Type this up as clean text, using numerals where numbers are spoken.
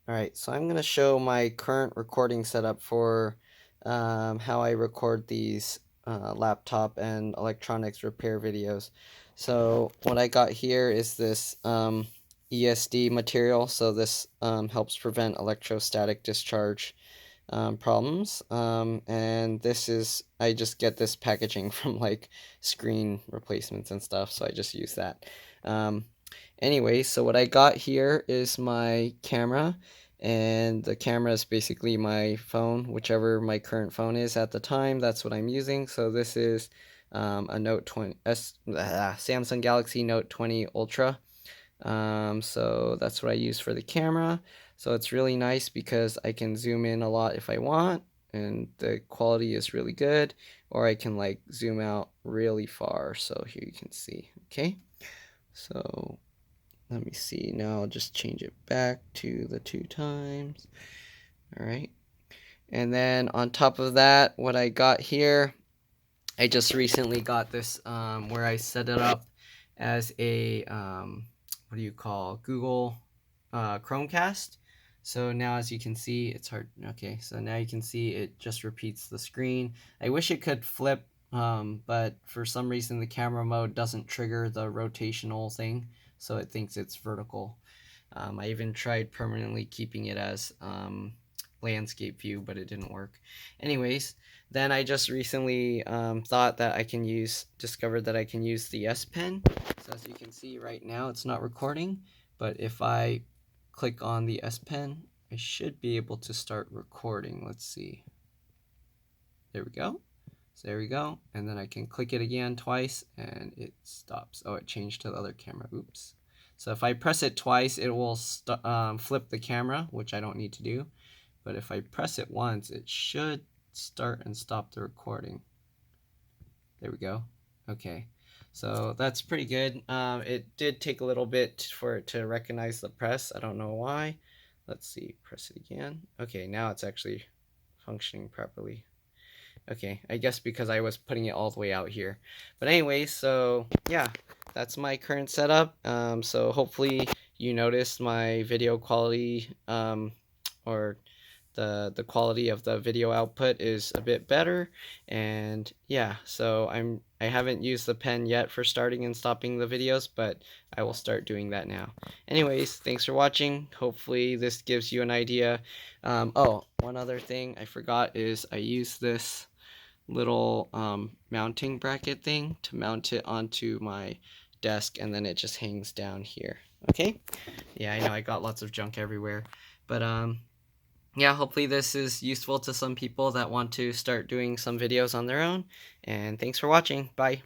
Alright, so I'm going to show my current recording setup for how I record these laptop and electronics repair videos. So what I got here is this ESD material, so this helps prevent electrostatic discharge problems. And this is, I just get this packaging from like screen replacements and stuff, so I just use that. Anyway, so what I got here is my camera, and the camera is basically my phone, whichever my current phone is at the time, that's what I'm using. So this is a Samsung Galaxy Note 20 Ultra. So that's what I use for the camera. So it's really nice because I can zoom in a lot if I want, and the quality is really good, or I can like zoom out really far. So here you can see, okay? So let me see, now I'll just change it back to the 2x. All right. And then on top of that, what I got here, I just recently got this where I set it up as a, what do you call, Google Chromecast. So now as you can see, it's hard. Okay, so now you can see it just repeats the screen. I wish it could flip, but for some reason the camera mode doesn't trigger the rotational thing, so it thinks it's vertical. I even tried permanently keeping it as landscape view, but it didn't work. Anyways, then I just recently thought that discovered that I can use the S Pen. So as you can see right now, it's not recording, but if I click on the S Pen, I should be able to start recording. Let's see. There we go. So there we go. And then I can click it again twice and it stops. Oh, it changed to the other camera. Oops. So if I press it twice, it will flip the camera, which I don't need to do. But if I press it once, it should start and stop the recording. There we go. Okay. So that's pretty good. It did take a little bit for it to recognize the press. I don't know why. Let's see. Press it again. Okay, now it's actually functioning properly. Okay, I guess because I was putting it all the way out here. But anyway, so yeah, that's my current setup. So hopefully you noticed my video quality, or the quality of the video output is a bit better. And yeah, so I haven't used the pen yet for starting and stopping the videos, but I will start doing that now. Anyways, thanks for watching. Hopefully this gives you an idea. Oh, one other thing I forgot is I use this little mounting bracket thing to mount it onto my desk, and then it just hangs down here. Okay, yeah, I know I got lots of junk everywhere, but yeah, hopefully this is useful to some people that want to start doing some videos on their own, and thanks for watching. Bye.